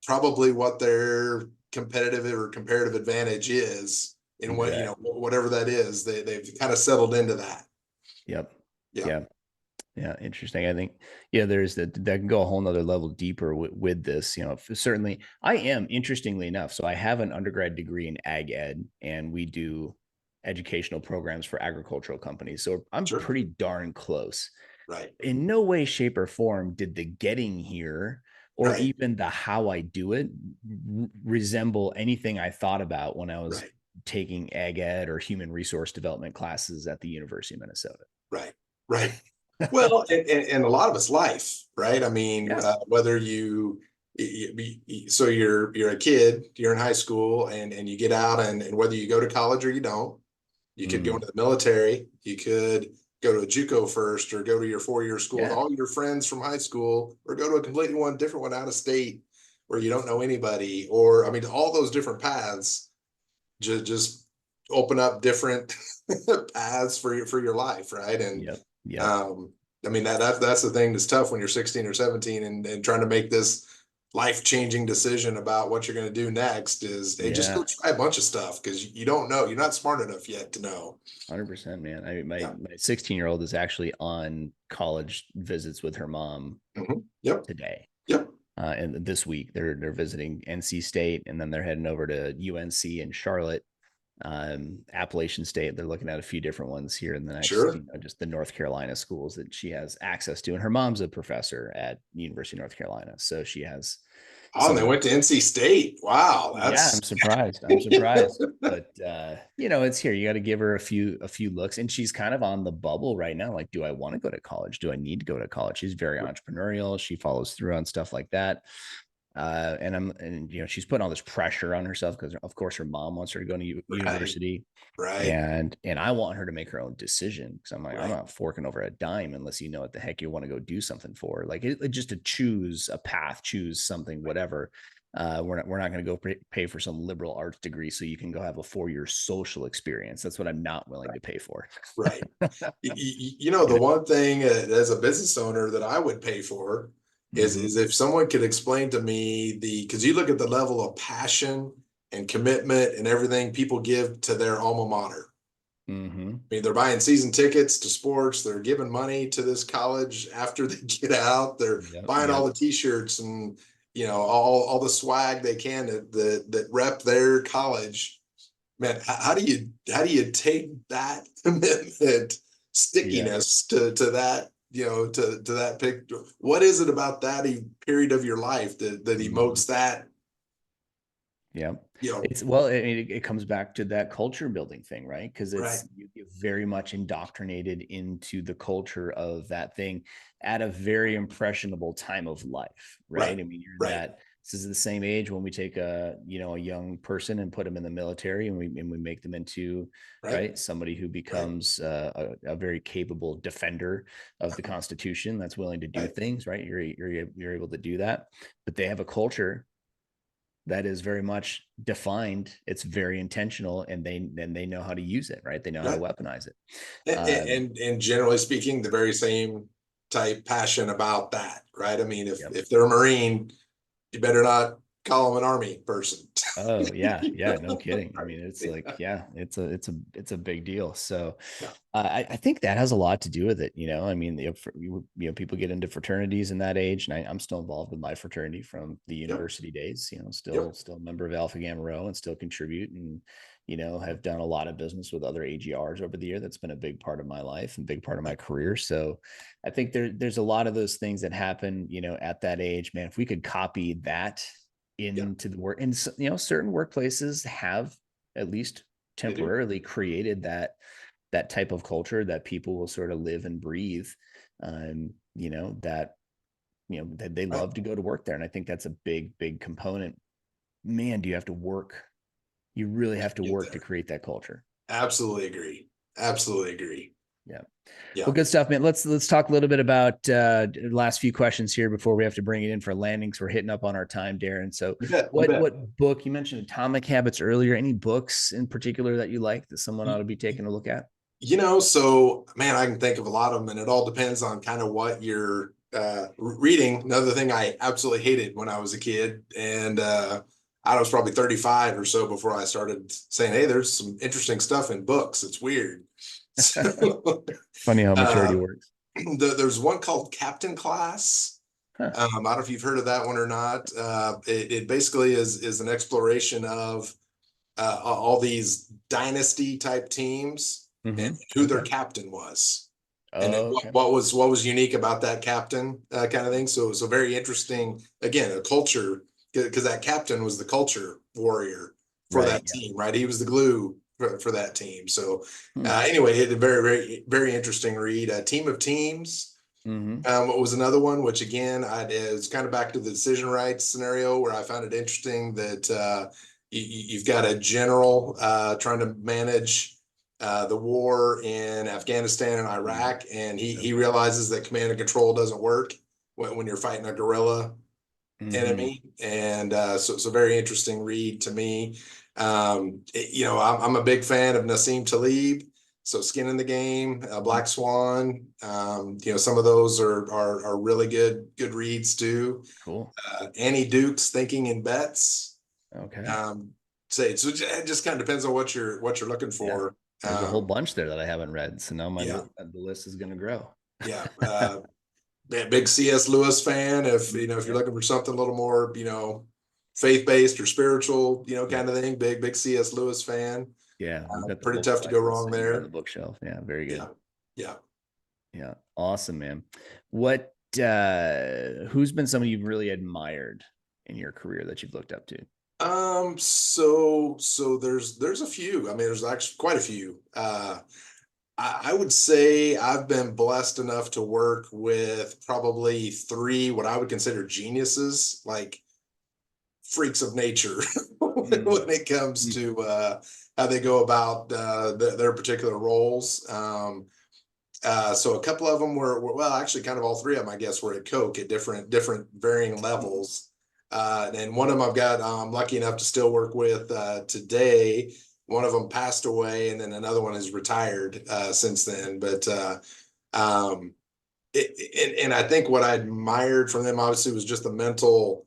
Speaker 2: probably what their competitive or comparative advantage is in what,
Speaker 1: Exactly.
Speaker 2: whatever that is. They've kind of settled into that.
Speaker 1: Yep.
Speaker 2: Yeah.
Speaker 1: Yeah. Yeah, interesting. I think, there's that can go a whole nother level deeper with this. Certainly, I am, interestingly enough. So I have an undergrad degree in ag ed, and we do educational programs for agricultural companies. So I'm
Speaker 2: Sure.
Speaker 1: pretty darn close.
Speaker 2: Right.
Speaker 1: In no way, shape, or form did the getting here or
Speaker 2: Right.
Speaker 1: even the how I do it resemble anything I thought about when I was
Speaker 2: Right.
Speaker 1: taking ag ed or human resource development classes at the University of Minnesota.
Speaker 2: Right. Right. Well, and a lot of it's life, right? I mean,
Speaker 1: Yeah.
Speaker 2: whether so you're a kid, you're in high school, and you get out, and whether you go to college or you don't, you could go
Speaker 1: Mm,
Speaker 2: into the military, you could go to a JUCO first, or go to your 4 year school with
Speaker 1: yeah.
Speaker 2: all your friends from high school, or go to a completely different one out of state where you don't know anybody, or I mean, all those different paths just open up different paths for your life, right? And
Speaker 1: Yep. Yep.
Speaker 2: um, I mean that's the thing that's tough when you're 16 or 17 and trying to make this life-changing decision about what you're going to do next is, hey, just
Speaker 1: Yeah.
Speaker 2: go try a bunch of stuff because you don't know. You're not smart enough yet to know.
Speaker 1: 100%, man. I mean, my
Speaker 2: Yeah.
Speaker 1: my 16-year-old is actually on college visits with her mom
Speaker 2: Yep.
Speaker 1: today.
Speaker 2: Yep.
Speaker 1: And this week they're visiting NC State, and then they're heading over to UNC in Charlotte, Appalachian State. They're looking at a few different ones here in the next,
Speaker 2: Sure.
Speaker 1: just the North Carolina schools that she has access to. And her mom's a professor at University of North Carolina, so she has
Speaker 2: Oh, and they
Speaker 1: some.
Speaker 2: went to NC State. Wow,
Speaker 1: Yeah, I'm
Speaker 2: that's
Speaker 1: surprised. I'm surprised. But it's here. You got to give her a few looks. And she's kind of on the bubble right now. Like, do I want to go to college? Do I need to go to college? She's very entrepreneurial. She follows through on stuff like that. And she's putting all this pressure on herself because of course her mom wants her to go to
Speaker 2: right.
Speaker 1: university,
Speaker 2: Right.
Speaker 1: and I want her to make her own decision because I'm like, I'm
Speaker 2: Right.
Speaker 1: not forking over a dime unless you know what the heck you want to go do something for. Like just to choose a path, choose something, whatever. We're not going to go pay for some liberal arts degree so you can go have a 4-year social experience. That's what I'm not willing to pay for.
Speaker 2: Right. The
Speaker 1: You
Speaker 2: one thing as a business owner that I would pay for
Speaker 1: know?
Speaker 2: is if someone could explain to me because you look at the level of passion and commitment and everything people give to their alma mater.
Speaker 1: Mm-hmm.
Speaker 2: I mean, they're buying season tickets to sports. They're giving money to this college after they get out. They're
Speaker 1: Yep.
Speaker 2: buying all
Speaker 1: Yep.
Speaker 2: the T-shirts and all the swag they can that rep their college. Man, how do you take that commitment,
Speaker 1: Yeah.
Speaker 2: stickiness to that, to that picture? What is it about that period of your life that
Speaker 1: Mm-hmm.
Speaker 2: emotes that,
Speaker 1: Yeah.
Speaker 2: you know,
Speaker 1: It's well, it comes back to that culture building thing, right? Because
Speaker 2: right,
Speaker 1: you're very much indoctrinated into the culture of that thing at a very impressionable time of life, right?
Speaker 2: right,
Speaker 1: I mean, you're
Speaker 2: right,
Speaker 1: that this is the same age when we take a young person and put them in the military and we make them into
Speaker 2: right,
Speaker 1: right somebody who
Speaker 2: right,
Speaker 1: becomes a very capable defender of the Constitution that's willing to do
Speaker 2: right,
Speaker 1: things, right? You're able to do that, but they have a culture that is very much defined. It's very intentional, and they know how to use it, right? They know how to
Speaker 2: right.
Speaker 1: weaponize it.
Speaker 2: And,
Speaker 1: Um,
Speaker 2: and and generally speaking, the very same type passion about that, right? I mean, if
Speaker 1: yep.
Speaker 2: if they're a Marine, you better not call them an Army person.
Speaker 1: Oh yeah, yeah, no kidding. I mean, it's
Speaker 2: Yeah,
Speaker 1: like, yeah, it's a big deal. So,
Speaker 2: yeah,
Speaker 1: I think that has a lot to do with it. I mean, people get into fraternities in that age, and I'm still involved with my fraternity from the
Speaker 2: yep,
Speaker 1: university days.
Speaker 2: yep,
Speaker 1: Still a member of Alpha Gamma Rho, and still contribute, and have done a lot of business with other AGRs over the year. That's been a big part of my life and big part of my career. So, I think there's a lot of those things that happen, at that age. Man, if we could copy that
Speaker 2: yeah,
Speaker 1: into the work, and certain workplaces have at least
Speaker 2: they do.
Speaker 1: temporarily created that type of culture that people will sort of live and breathe, that that they
Speaker 2: Right.
Speaker 1: love to go to work there. And I think that's a big component. Man, do you have to work? You really have to
Speaker 2: Get
Speaker 1: work to
Speaker 2: there.
Speaker 1: create that culture.
Speaker 2: Absolutely agree. Absolutely agree.
Speaker 1: Yeah.
Speaker 2: Yeah.
Speaker 1: Well, good stuff, man. Let's talk a little bit about last few questions here before we have to bring it in for landing. So we're hitting up on our time, Darrin. So
Speaker 2: You bet. You
Speaker 1: what
Speaker 2: bet.
Speaker 1: what book, you mentioned Atomic Habits earlier? Any books in particular that you like that someone ought to be taking a look at?
Speaker 2: So man, I can think of a lot of them, and it all depends on kind of what you're reading. Another thing I absolutely hated when I was a kid, and I was probably 35 or so before I started saying, "Hey, there's some interesting stuff in books. It's weird." So,
Speaker 1: Funny how maturity
Speaker 2: uh,
Speaker 1: works.
Speaker 2: there's one called Captain Class.
Speaker 1: Huh.
Speaker 2: I don't know if you've heard of that one or not. It basically is an exploration of all these dynasty type teams and
Speaker 1: Mm-hmm.
Speaker 2: who their
Speaker 1: Okay.
Speaker 2: captain was, and then
Speaker 1: Oh, okay.
Speaker 2: what was unique about that captain, kind of thing. So very interesting. Again, a culture, because that captain was the culture warrior for
Speaker 1: Right.
Speaker 2: that
Speaker 1: Yeah.
Speaker 2: team, right? He was the glue for that team. So
Speaker 1: Hmm.
Speaker 2: anyway, it a very very interesting read. A Team of Teams.
Speaker 1: Mm-hmm.
Speaker 2: What was another one, which again, it's kind of back to the decision rights scenario where I found it interesting that you've got a general trying to manage the war in Afghanistan and Iraq, and he
Speaker 1: Okay.
Speaker 2: realizes that command and control doesn't work when you're fighting a guerrilla
Speaker 1: Mm-hmm.
Speaker 2: enemy, and so very interesting read to me. I'm a big fan of Nassim Taleb. So Skin in the Game, Black Swan, some of those are really good reads too.
Speaker 1: Cool.
Speaker 2: Annie Duke's Thinking in Bets.
Speaker 1: Okay.
Speaker 2: Um, say so it just kind of depends on what you're looking
Speaker 1: Yeah.
Speaker 2: for.
Speaker 1: There's a whole bunch there that I haven't read. So now
Speaker 2: Yeah,
Speaker 1: the list is going to grow.
Speaker 2: yeah. Big C.S. Lewis fan. If you're
Speaker 1: Yep.
Speaker 2: looking for something a little more, faith-based or spiritual,
Speaker 1: Yep.
Speaker 2: kind of thing. Big C.S. Lewis fan.
Speaker 1: Yeah. I've got the
Speaker 2: Pretty
Speaker 1: whole
Speaker 2: tough to go
Speaker 1: collection
Speaker 2: wrong
Speaker 1: sitting here on the
Speaker 2: there.
Speaker 1: bookshelf. Yeah. Very good.
Speaker 2: Yeah, yeah.
Speaker 1: Yeah. Awesome, man. What, who's been somebody you've really admired in your career that you've looked up to?
Speaker 2: So there's a few. I mean, there's actually quite a few. I would say I've been blessed enough to work with probably three what I would consider geniuses, like freaks of nature,
Speaker 1: Mm.
Speaker 2: when it comes
Speaker 1: Mm.
Speaker 2: to how they go about their particular roles. So a couple of them were well, actually, kind of all three of them, I guess, were at Koch at different varying levels. And one of them I'm lucky enough to still work with today. One of them passed away, and then another one is retired since then. But and I think what I admired from them obviously was just the mental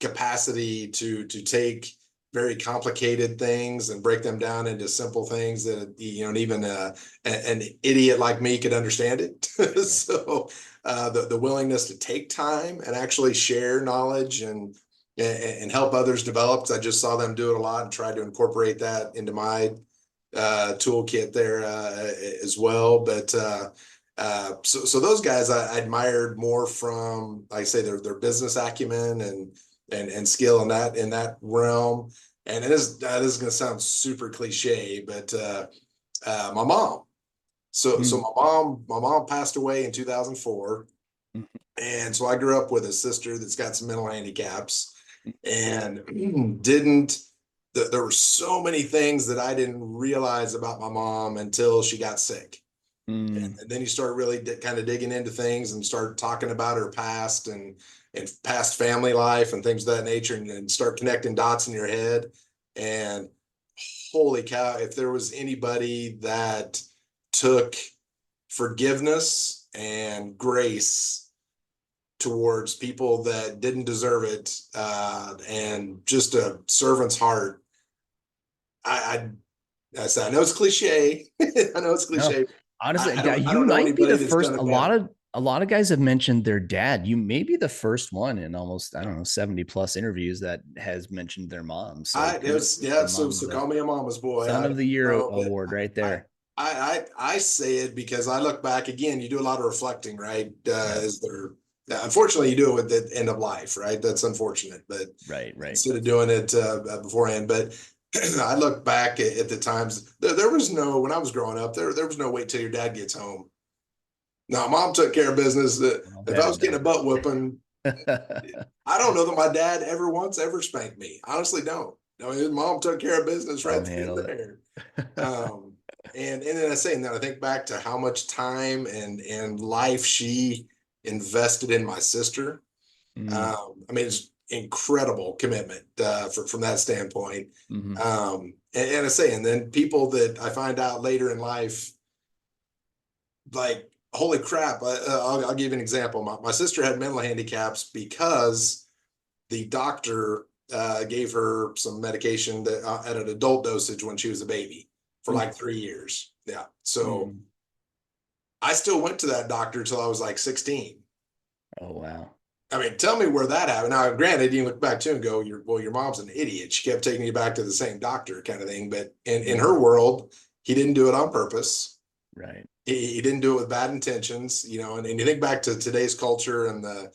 Speaker 2: capacity to take very complicated things and break them down into simple things that even an idiot like me could understand it. So the willingness to take time and actually share knowledge and help others develop. 'Cause I just saw them do it a lot and tried to incorporate that into my toolkit there as well. But so those guys I admired more from, like I say, their business acumen and skill in that realm. And this is going to sound super cliche, but my mom. So my mom passed away in 2004, and so I grew up with a sister that's got some mental handicaps, and didn't. There were so many things that I didn't realize about my mom until she got sick. And then you start really kind of digging into things and start talking about her past and past family life and things of that nature, and start connecting dots in your head. And holy cow, if there was anybody that took forgiveness and grace towards people that didn't deserve it, and just a servant's heart, I said, I know it's cliche. I know it's cliche.
Speaker 1: No, honestly,
Speaker 2: I don't
Speaker 1: you
Speaker 2: know
Speaker 1: might be
Speaker 2: anybody
Speaker 1: the
Speaker 2: that's
Speaker 1: first.
Speaker 2: done it better.
Speaker 1: A lot of guys have mentioned their dad. You may be the first one in almost, I don't know, 70 plus interviews that has mentioned their mom. So
Speaker 2: It was,
Speaker 1: kudos to
Speaker 2: yeah.
Speaker 1: mom of
Speaker 2: So
Speaker 1: the
Speaker 2: call me a mama's boy.
Speaker 1: son
Speaker 2: I
Speaker 1: of the
Speaker 2: don't
Speaker 1: year
Speaker 2: know, but
Speaker 1: award right there.
Speaker 2: I say it because I look back again. You do a lot of reflecting, right?
Speaker 1: Yeah.
Speaker 2: Is there? Unfortunately, you do it at the end of life, right? That's unfortunate, but
Speaker 1: Right.
Speaker 2: instead of doing it beforehand. But I look back at the times. There was no, when I was growing up, there was no wait till your dad gets home. No, mom took care of business. That
Speaker 1: Well,
Speaker 2: if I
Speaker 1: better
Speaker 2: was getting a butt whooping,
Speaker 1: done.
Speaker 2: I don't know that my dad ever spanked me. Honestly, don't. I mean, his mom took care of business right
Speaker 1: Mom
Speaker 2: then and
Speaker 1: handled
Speaker 2: there.
Speaker 1: it.
Speaker 2: And then I say, and then I think back to how much time and life she invested in my sister.
Speaker 1: Mm,
Speaker 2: I mean, it's incredible commitment from that standpoint.
Speaker 1: hmm
Speaker 2: And I say, and then people that I find out later in life, like, holy crap! I'll give you an example. My sister had mental handicaps because the doctor gave her some medication that at an adult dosage when she was a baby for like 3 years. Yeah. So
Speaker 1: mm.
Speaker 2: I still went to that doctor till I was like 16.
Speaker 1: Oh, wow.
Speaker 2: I mean, tell me where that happened. Now, granted, you look back too and go, your mom's an idiot. She kept taking you back to the same doctor kind of thing. But in
Speaker 1: Mm,
Speaker 2: her world, he didn't do it on purpose.
Speaker 1: right.
Speaker 2: He didn't do it with bad intentions, and you think back to today's culture and the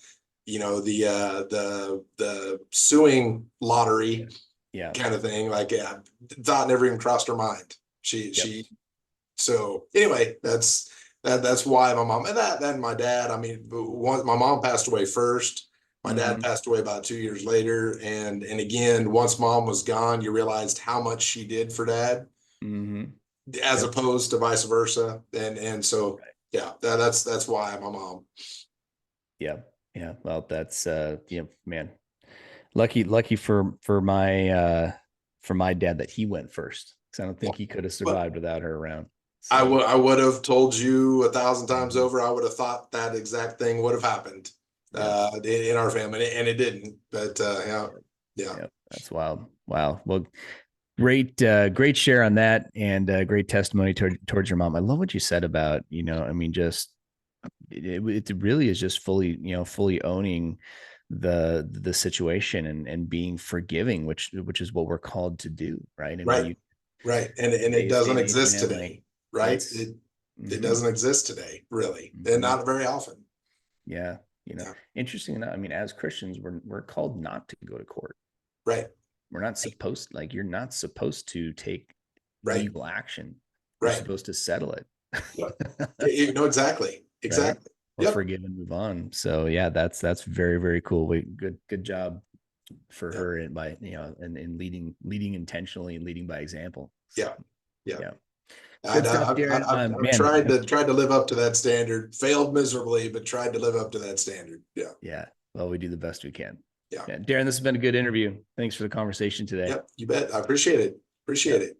Speaker 2: suing lottery
Speaker 1: Yeah.
Speaker 2: kind of thing. Like, yeah, thought never even crossed her mind. She
Speaker 1: Yep.
Speaker 2: she so anyway, that's why my mom, and that and my dad. I mean, once my mom passed away first, my dad
Speaker 1: hmm
Speaker 2: passed away about 2 years later, and again, once mom was gone, you realized how much she did for dad,
Speaker 1: hmm
Speaker 2: as
Speaker 1: Yep.
Speaker 2: opposed to vice versa. And so
Speaker 1: Right.
Speaker 2: yeah, that's why my mom.
Speaker 1: Yeah. Yeah. Well, that's man, lucky for my dad that he went first. Because I don't think he could have
Speaker 2: But
Speaker 1: survived without her around.
Speaker 2: I
Speaker 1: So
Speaker 2: would I would have told you 1,000 times
Speaker 1: mhm.
Speaker 2: over. I would have thought that exact thing would have happened
Speaker 1: Yep.
Speaker 2: in our family, and it didn't. But yeah,
Speaker 1: Yep.
Speaker 2: yeah,
Speaker 1: Yep. That's wild. Wow. Well, great share on that, and great testimony towards your mom. I love what you said about, I mean, just it really is just fully owning the situation and being forgiving, which is what we're called to do, right? I mean,
Speaker 2: right,
Speaker 1: you
Speaker 2: right, and it
Speaker 1: today's day
Speaker 2: doesn't
Speaker 1: and age,
Speaker 2: exist
Speaker 1: man, like
Speaker 2: today, right?
Speaker 1: that's
Speaker 2: It
Speaker 1: mhm,
Speaker 2: doesn't exist today, really, and
Speaker 1: mhm.
Speaker 2: not very often.
Speaker 1: Yeah,
Speaker 2: Yeah,
Speaker 1: interesting enough, I mean, as Christians, we're called not to go to court.
Speaker 2: right,
Speaker 1: We're not supposed, like, you're not supposed to take
Speaker 2: right,
Speaker 1: legal action. You're
Speaker 2: right.
Speaker 1: supposed to settle it.
Speaker 2: Yep. No, exactly,
Speaker 1: Right?
Speaker 2: exactly.
Speaker 1: Or
Speaker 2: Yep,
Speaker 1: forgive and move on. So yeah, that's very cool. Good job for
Speaker 2: yep,
Speaker 1: her and by and leading intentionally and leading by example. So
Speaker 2: yeah, yeah.
Speaker 1: yeah, good stuff, Darren.
Speaker 2: I've
Speaker 1: Man,
Speaker 2: tried to live up to that standard. Failed miserably, but tried to live up to that standard. Yeah.
Speaker 1: yeah. Well, we do the best we can. Yeah, Darrin, this has been a good interview. Thanks for the conversation today.
Speaker 2: Yep, you bet. I appreciate it. Appreciate it.